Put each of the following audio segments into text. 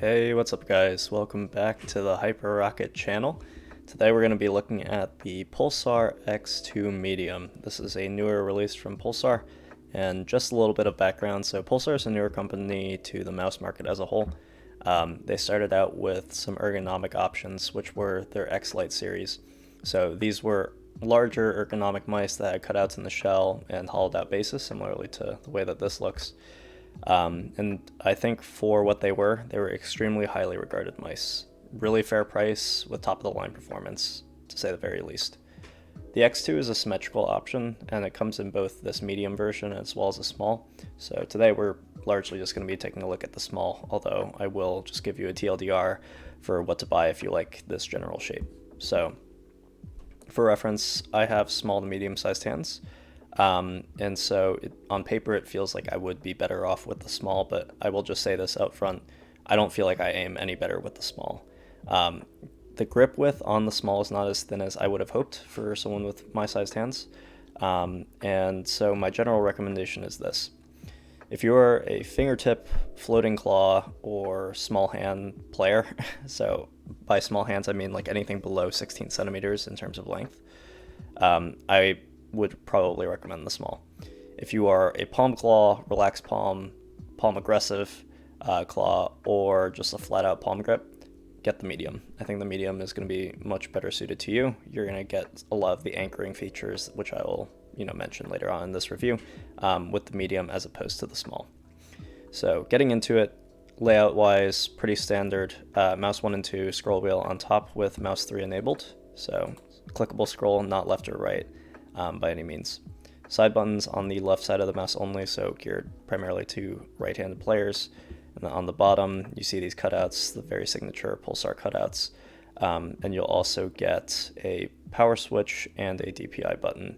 Hey, what's up guys? Welcome back to the Hyper Rocket channel. Today we're going to be looking at the Pulsar X2 Medium. This is a newer release from Pulsar, and just a little bit of background. So Pulsar is a newer company to the mouse market as a whole. They started out with some ergonomic options, which were their X-Lite series. So these were larger ergonomic mice that had cutouts in the shell and hollowed out bases, similarly to the way that this looks. And I think for what they were extremely highly regarded mice. Really fair price with top of the line performance, to say the very least. The X2 is a symmetrical option, and it comes in both this medium version as well as a small. So today we're largely just going to be taking a look at the small, although I will just give you a TLDR for what to buy if you like this general shape. So for reference, I have small to medium sized hands. And so on paper, it feels like I would be better off with the small, but I will just say this up front. I don't feel like I aim any better with the small. The grip width on the small is not as thin as I would have hoped for someone with my sized hands. And so my general recommendation is this. If you're a fingertip, floating claw, or small hand player, so by small hands I mean like anything below 16 centimeters in terms of length, I would probably recommend the small. If you are a palm claw, relaxed palm, palm aggressive claw, or just a flat out palm grip, get the medium. I think the medium is going to be much better suited to you. You're going to get a lot of the anchoring features, which I will mention later on in this review, with the medium as opposed to the small. So getting into it, layout wise, pretty standard. Mouse 1 and 2 scroll wheel on top with mouse 3 enabled. So clickable scroll, not left or right. By any means. Side buttons on the left side of the mouse only, so geared primarily to right-handed players. And then on the bottom, you see these cutouts, the very signature Pulsar cutouts. And you'll also get a power switch and a DPI button,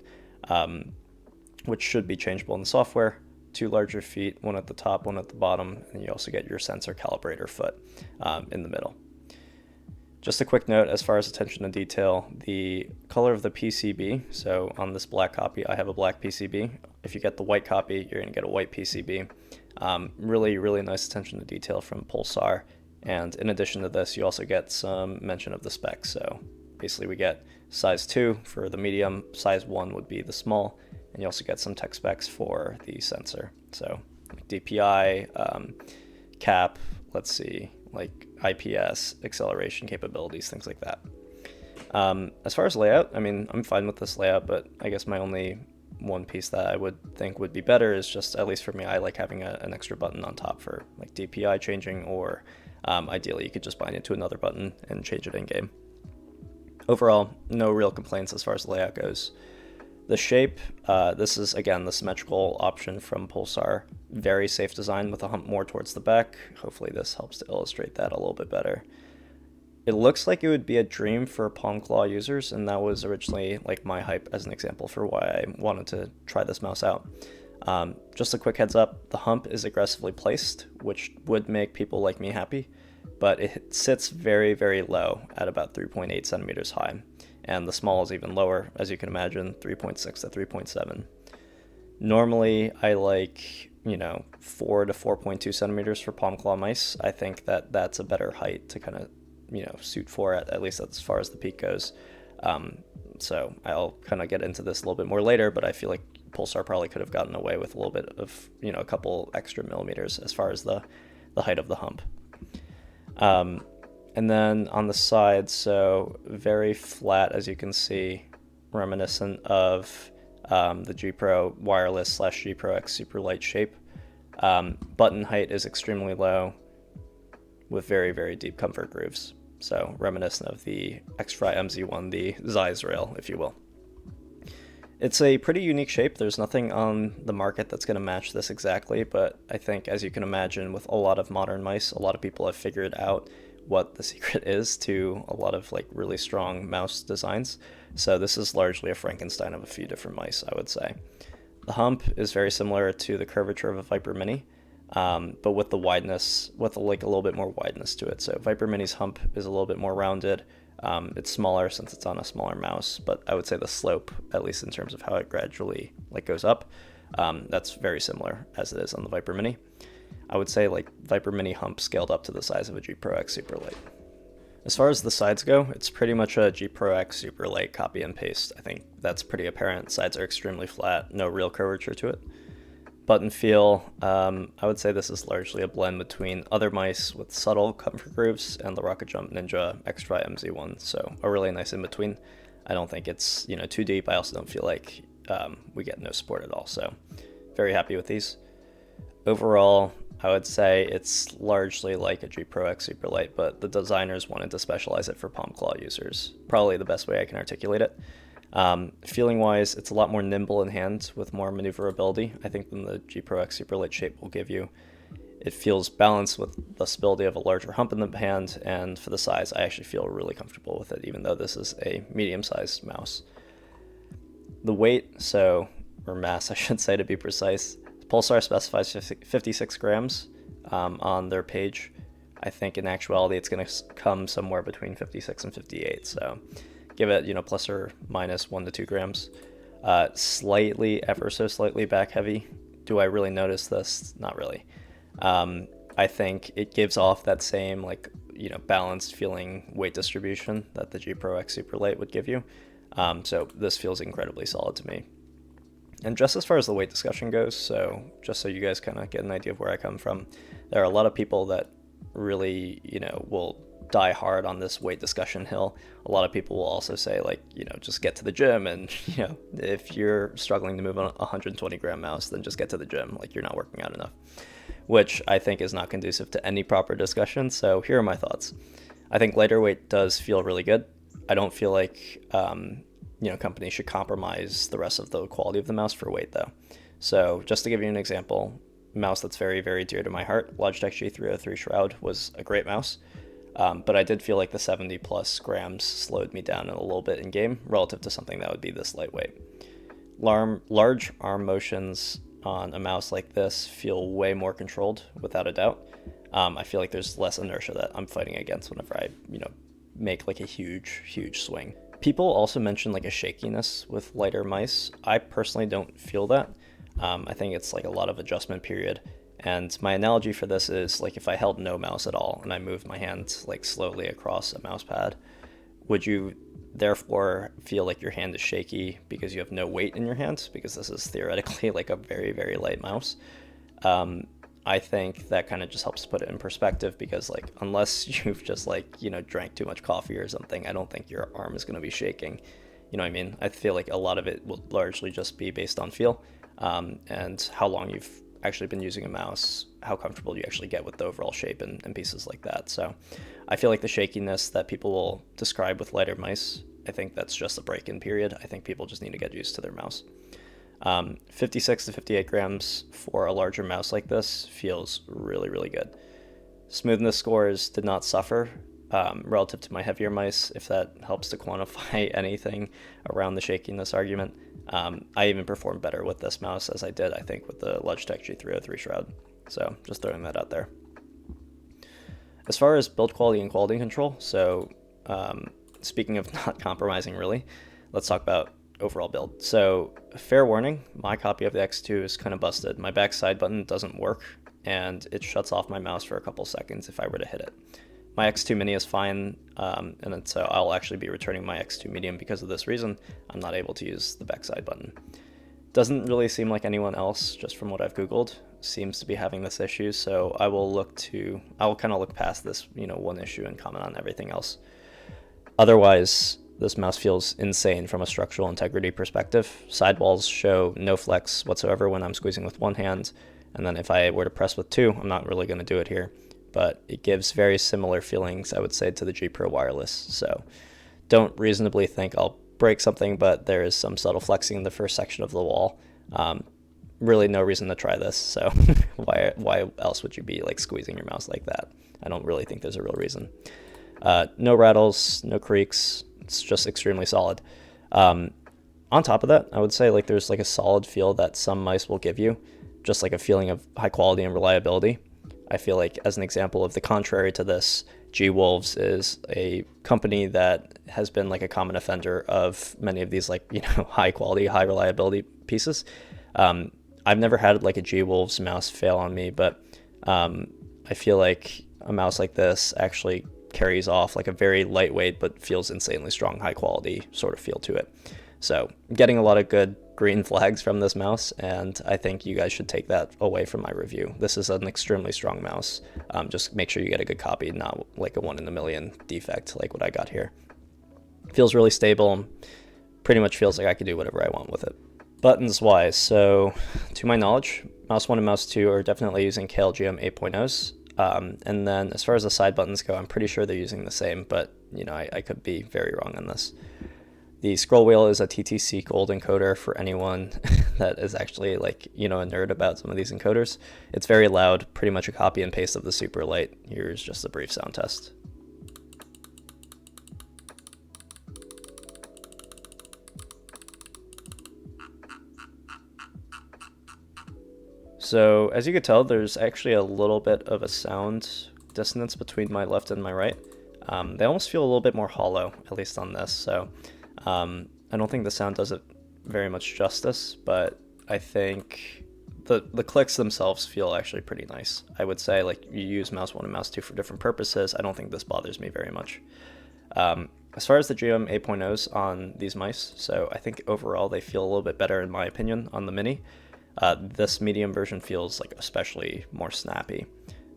which should be changeable in the software. 2 larger feet, one at the top, one at the bottom, and you also get your sensor calibrator foot in the middle. Just a quick note as far as attention to detail, the color of the PCB, so on this black copy I have a black PCB. If you get the white copy, you're going to get a white PCB. Really nice attention to detail from Pulsar, and in addition to this you also get some mention of the specs. So basically we get size 2 for the medium, size 1 would be the small, and you also get some tech specs for the sensor. So DPI, cap, let's see, like IPS, acceleration capabilities, things like that. As far as layout, I mean, I'm fine with this layout, but I guess my only one piece that I would think would be better is just, at least for me, I like having an extra button on top for like DPI changing, or ideally you could just bind it to another button and change it in game. Overall, no real complaints as far as the layout goes. The shape, this is again the symmetrical option from Pulsar. Very safe design with a hump more towards the back. Hopefully this helps to illustrate that a little bit better. It looks like it would be a dream for palm claw users, and that was originally like my hype as an example for why I wanted to try this mouse out. Just a quick heads up, the hump is aggressively placed, which would make people like me happy, but it sits very low at about 3.8 centimeters high. And the small is even lower, as you can imagine, 3.6 to 3.7. Normally, I like, 4 to 4.2 centimeters for palm claw mice. I think that that's a better height to kind of, suit for, at least as far as the peak goes. So I'll kind of get into this a little bit more later, but I feel like Pulsar probably could have gotten away with a little bit of, a couple extra millimeters as far as the height of the hump. And then on the side, so very flat, as you can see, reminiscent of the G Pro wireless / G Pro X super light shape. Button height is extremely low with very deep comfort grooves. So reminiscent of the X-Fry MZ1, the Zeiss rail, if you will. It's a pretty unique shape. There's nothing on the market that's going to match this exactly, but I think, as you can imagine, with a lot of modern mice, a lot of people have figured out what the secret is to a lot of like really strong mouse designs. So this is largely a Frankenstein of a few different mice, I would say. The hump is very similar to the curvature of a Viper Mini, but with the wideness, with like a little bit more wideness to it. So Viper Mini's hump is a little bit more rounded. It's smaller since it's on a smaller mouse, but I would say the slope, at least in terms of how it gradually like goes up, that's very similar as it is on the Viper Mini. I would say like Viper Mini Hump scaled up to the size of a G Pro X Super Light. As far as the sides go, it's pretty much a G Pro X Super Light copy and paste. I think that's pretty apparent. Sides are extremely flat, no real curvature to it. Button feel, I would say this is largely a blend between other mice with subtle comfort grooves and the Rocket Jump Ninja X-Try MZ1, so a really nice in between. I don't think it's too deep. I also don't feel like we get no support at all, so very happy with these. Overall, I would say it's largely like a G Pro X Super Light, but the designers wanted to specialize it for palm claw users. Probably the best way I can articulate it. Feeling wise, it's a lot more nimble in hand with more maneuverability, I think, than the G Pro X Super Light shape will give you. It feels balanced with the stability of a larger hump in the hand, and for the size, I actually feel really comfortable with it, even though this is a medium-sized mouse. The weight, or mass I should say to be precise, Pulsar specifies 56 grams on their page. I think in actuality it's going to come somewhere between 56 and 58, so give it, plus or minus 1 to 2 grams. Slightly, ever so slightly back heavy. Do I really notice this? Not really. I think it gives off that same balanced feeling weight distribution that the G Pro X Super Light would give you. So this feels incredibly solid to me. And just as far as the weight discussion goes, so just so you guys kind of get an idea of where I come from, there are a lot of people that really, will die hard on this weight discussion hill. A lot of people will also say just get to the gym, and if you're struggling to move on a 120 gram mouse, then just get to the gym, you're not working out enough, which I think is not conducive to any proper discussion. So here are my thoughts. I think lighter weight does feel really good. I don't feel like companies should compromise the rest of the quality of the mouse for weight though. So just to give you an example, a mouse that's very, very dear to my heart, Logitech G303 Shroud was a great mouse. But I did feel like the 70 plus grams slowed me down a little bit in game relative to something that would be this lightweight. Large arm motions on a mouse like this feel way more controlled, without a doubt. I feel like there's less inertia that I'm fighting against whenever I, make a huge swing. People also mention a shakiness with lighter mice. I personally don't feel that. I think it's a lot of adjustment period. And my analogy for this is if I held no mouse at all and I moved my hand slowly across a mouse pad, would you therefore feel like your hand is shaky because you have no weight in your hand? Because this is theoretically a very, very light mouse. I think that kind of just helps put it in perspective, because unless you've just drank too much coffee or something, I don't think your arm is going to be shaking. You know what I mean? I feel like a lot of it will largely just be based on feel, and how long you've actually been using a mouse, how comfortable you actually get with the overall shape and pieces like that. So I feel like the shakiness that people will describe with lighter mice, I think that's just a break-in period. I think people just need to get used to their mouse. 56 to 58 grams for a larger mouse like this feels really, really good. Smoothness scores did not suffer relative to my heavier mice, if that helps to quantify anything around the shakiness argument. I even performed better with this mouse as I did, I think, with the Logitech G303 Shroud. So just throwing that out there. As far as build quality and quality control, so speaking of not compromising really, let's talk about overall build. So fair warning, my copy of the X2 is kind of busted. My backside button doesn't work, and it shuts off my mouse for a couple seconds if I were to hit it. My X2 Mini is fine, and so I'll actually be returning my X2 Medium because of this reason. I'm not able to use the backside button. Doesn't really seem like anyone else, just from what I've Googled, seems to be having this issue, so I will kind of look past this, one issue and comment on everything else. Otherwise, this mouse feels insane from a structural integrity perspective. Sidewalls show no flex whatsoever when I'm squeezing with one hand, and then if I were to press with two, I'm not really going to do it here, but it gives very similar feelings, I would say, to the G Pro Wireless. So don't reasonably think I'll break something, but there is some subtle flexing in the first section of the wall. Really no reason to try this, so why else would you be squeezing your mouse like that? I don't really think there's a real reason. No rattles, no creaks. It's just extremely solid. On top of that, I would say there's a solid feel that some mice will give you, just a feeling of high quality and reliability. I feel like, as an example of the contrary to this, G-Wolves is a company that has been a common offender of many of these high quality, high reliability pieces. I've never had a G-Wolves mouse fail on me, but I feel like a mouse like this actually carries off like a very lightweight but feels insanely strong, high quality sort of feel to it. So I'm getting a lot of good green flags from this mouse, and I think you guys should take that away from my review. This is an extremely strong mouse. Just make sure you get a good copy, not like a 1 in a million defect like what I got here. Feels really stable. Pretty much feels like I could do whatever I want with it. Buttons wise, so to my knowledge, mouse 1 and mouse 2 are definitely using KLGM 8.0s. And then as far as the side buttons go, I'm pretty sure they're using the same, but you know, I could be very wrong on this. The scroll wheel is a TTC Gold encoder for anyone that is actually like, you know, a nerd about some of these encoders. It's very loud, pretty much a copy and paste of the Super Light. Here's just a brief sound test. So as you can tell, there's actually a little bit of a sound dissonance between my left and my right. They almost feel a little bit more hollow, at least on this. So I don't think the sound does it very much justice, but I think the clicks themselves feel actually pretty nice. I would say like you use mouse 1 and mouse 2 for different purposes. I don't think this bothers me very much. As far as the GM 8.0s on these mice, so I think overall they feel a little bit better in my opinion on the Mini. This medium version feels like especially more snappy.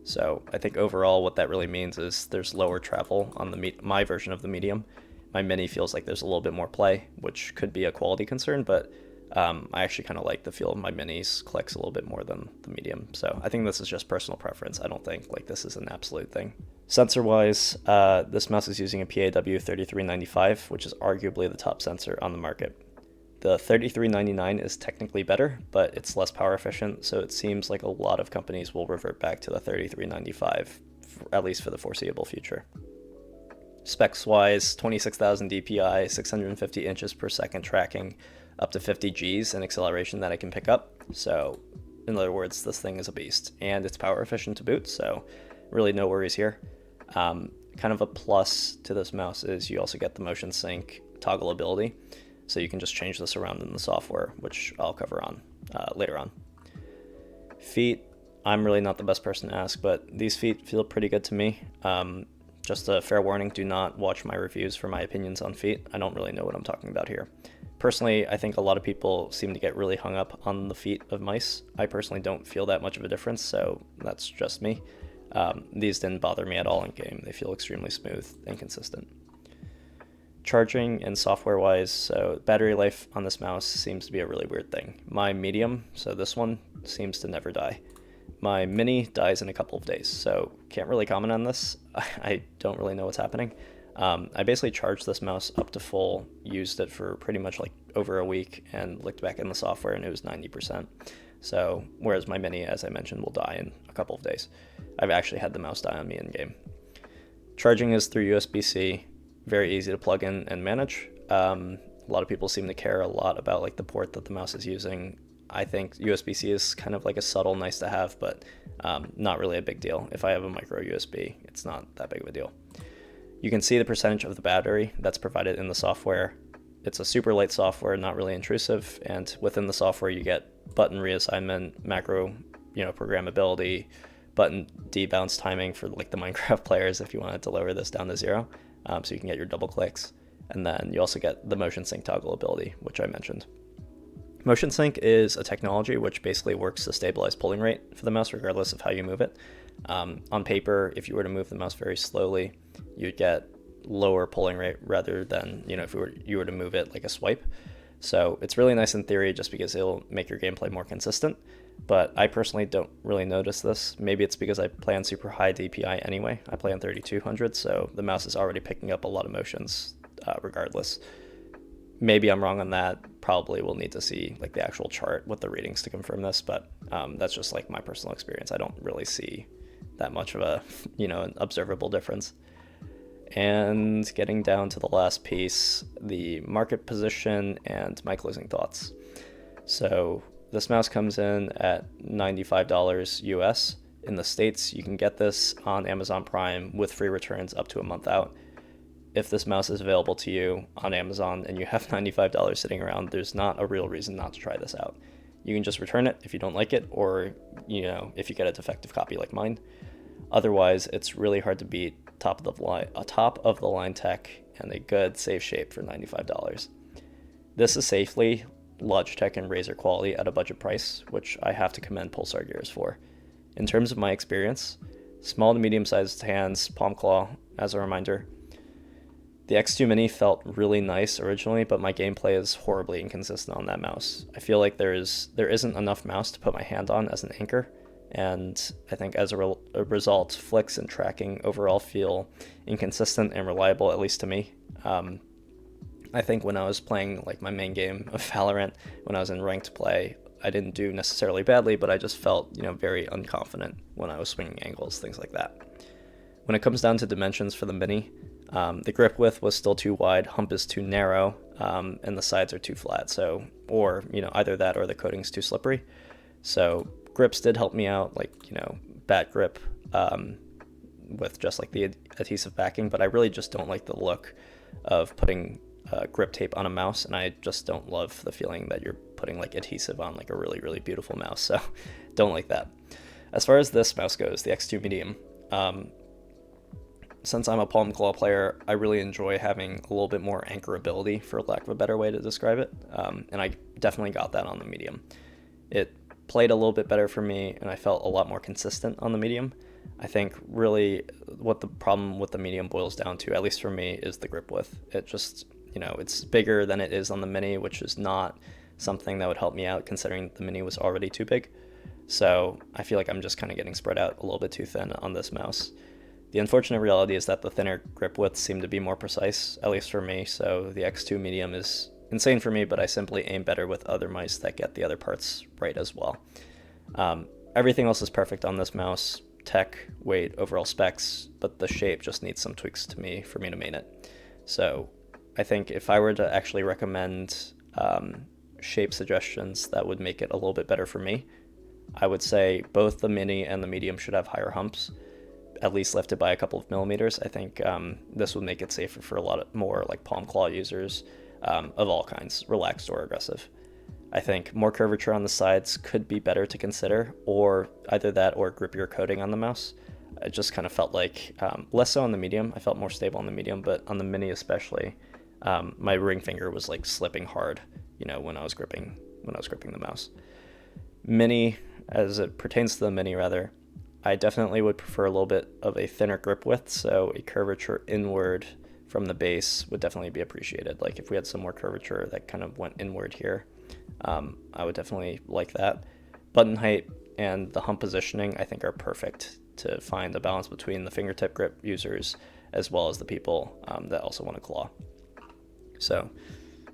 So I think overall what that really means is there's lower travel on the my version of the medium. My Mini feels like there's a little bit more play, which could be a quality concern, but I actually kind of like the feel of my Mini's clicks a little bit more than the medium. So I think this is just personal preference. I don't think like this is an absolute thing. Sensor wise, this mouse is using a PAW 3395, which is arguably the top sensor on the market. The 3399 is technically better, but it's less power efficient, so it seems like a lot of companies will revert back to the 3395, at least for the foreseeable future. Specs wise, 26,000 DPI, 650 inches per second tracking, up to 50 Gs in acceleration that I can pick up. So in other words, this thing is a beast, and it's power efficient to boot, so really no worries here. Kind of a plus to this mouse is you also get the motion sync toggle ability, so you can just change this around in the software, which I'll cover on later on. Feet, I'm really not the best person to ask, but these feet feel pretty good to me. Just a fair warning, do not watch my reviews for my opinions on feet. I don't really know what I'm talking about here. Personally, I think a lot of people seem to get really hung up on the feet of mice. I personally don't feel that much of a difference, so that's just me. These didn't bother me at all in game. They feel extremely smooth and consistent. Charging and software-wise, so battery life on this mouse seems to be a really weird thing. My medium, so this one, seems to never die. My Mini dies in a couple of days, so can't really comment on this. I don't really know what's happening. I basically charged this mouse up to full, used it for pretty much like over a week, and looked back in the software and it was 90%. So, whereas my Mini, as I mentioned, will die in a couple of days. I've actually had the mouse die on me in game. Charging is through USB-C, very easy to plug in and manage. A lot of people seem to care a lot about like the port that the mouse is using. I think USB-C is kind of like a subtle nice to have, but not really a big deal. If I have a micro USB, it's not that big of a deal. You can see the percentage of the battery that's provided in the software. It's a super light software, not really intrusive, and within the software you get button reassignment, macro, programmability, button debounce timing for like the Minecraft players if you wanted to lower this down to 0, so you can get your double clicks, and then you also get the motion sync toggle ability, which I mentioned. Motion sync is a technology which basically works to stabilize pulling rate for the mouse regardless of how you move it. On paper, if you were to move the mouse very slowly, you'd get lower pulling rate rather than if you were to move it like a swipe. So it's really nice in theory just because it'll make your gameplay more consistent, but I personally don't really notice this. Maybe it's because I play on super high DPI anyway. I play on 3200, so the mouse is already picking up a lot of motions regardless. Maybe I'm wrong on that. Probably we'll need to see like the actual chart with the readings to confirm this, but that's just like my personal experience. I don't really see that much of a an observable difference. And getting down to the last piece, the market position and my closing thoughts. So this mouse comes in at $95 US. In the States, you can get this on Amazon Prime with free returns up to a month out. If this mouse is available to you on Amazon and you have $95 sitting around, there's not a real reason not to try this out. You can just return it if you don't like it, or if you get a defective copy like mine. Otherwise, it's really hard to beat top of the line tech and a good safe shape for $95. This is safely Logitech and Razer quality at a budget price, which I have to commend Pulsar gears for. In terms of my experience, small to medium-sized hands, palm claw, as a reminder. The X2 Mini felt really nice originally, but my gameplay is horribly inconsistent on that mouse. I feel like there isn't enough mouse to put my hand on as an anchor, and I think as a result, flicks and tracking overall feel inconsistent and reliable, at least to me. I think when I was playing like my main game of Valorant, when I was in ranked play, I didn't do necessarily badly, but I just felt, very unconfident when I was swinging angles, things like that. When it comes down to dimensions for the Mini, the grip width was still too wide, hump is too narrow, and the sides are too flat. So, or, either that or the coating's too slippery. So grips did help me out, like, bat grip with just like the adhesive backing, but I really just don't like the look of putting grip tape on a mouse, and I just don't love the feeling that you're putting like adhesive on like a really, really beautiful mouse. So don't like that. As far as this mouse goes, the X2 Medium, since I'm a palm claw player, I really enjoy having a little bit more anchorability, for lack of a better way to describe it, and I definitely got that on the Medium. It played a little bit better for me, and I felt a lot more consistent on the Medium. I think really what the problem with the Medium boils down to, at least for me, is the grip width. It just, it's bigger than it is on the Mini, which is not something that would help me out considering the Mini was already too big. So I feel like I'm just kind of getting spread out a little bit too thin on this mouse. The unfortunate reality is that the thinner grip widths seem to be more precise, at least for me, so the X2 Medium is insane for me, but I simply aim better with other mice that get the other parts right as well. Everything else is perfect on this mouse, tech, weight, overall specs, but the shape just needs some tweaks for me to main it. So I think if I were to actually recommend shape suggestions that would make it a little bit better for me, I would say both the Mini and the Medium should have higher humps, at least lifted by a couple of millimeters. I think this would make it safer for a lot more like palm claw users of all kinds, relaxed or aggressive. I think more curvature on the sides could be better to consider, or either that or grippier coating on the mouse. I just kind of felt like, less so on the Medium, I felt more stable on the Medium, but on the Mini especially, my ring finger was like slipping hard, when I was gripping the mouse. Mini, as it pertains to the Mini rather, I definitely would prefer a little bit of a thinner grip width, so a curvature inward from the base would definitely be appreciated. Like if we had some more curvature that kind of went inward here, I would definitely like that. Button height and the hump positioning I think are perfect to find the balance between the fingertip grip users as well as the people that also want to claw. So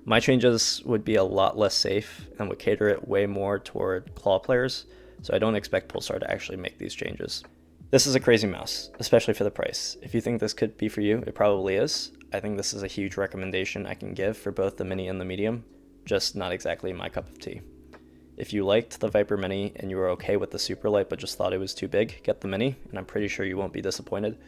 my changes would be a lot less safe and would cater it way more toward claw players, so I don't expect Pulsar to actually make these changes. This is a crazy mouse, especially for the price. If you think this could be for you, it probably is. I think this is a huge recommendation I can give for both the Mini and the Medium, just not exactly my cup of tea. If you liked the Viper Mini and you were okay with the Superlight but just thought it was too big, get the Mini, and I'm pretty sure you won't be disappointed.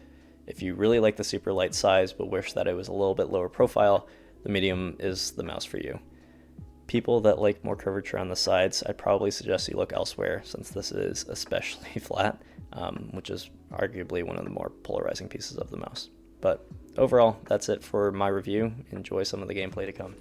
If you really like the Superlight size but wish that it was a little bit lower profile, the Medium is the mouse for you. People that like more curvature on the sides, I'd probably suggest you look elsewhere since this is especially flat, which is arguably one of the more polarizing pieces of the mouse. But overall, that's it for my review. Enjoy some of the gameplay to come.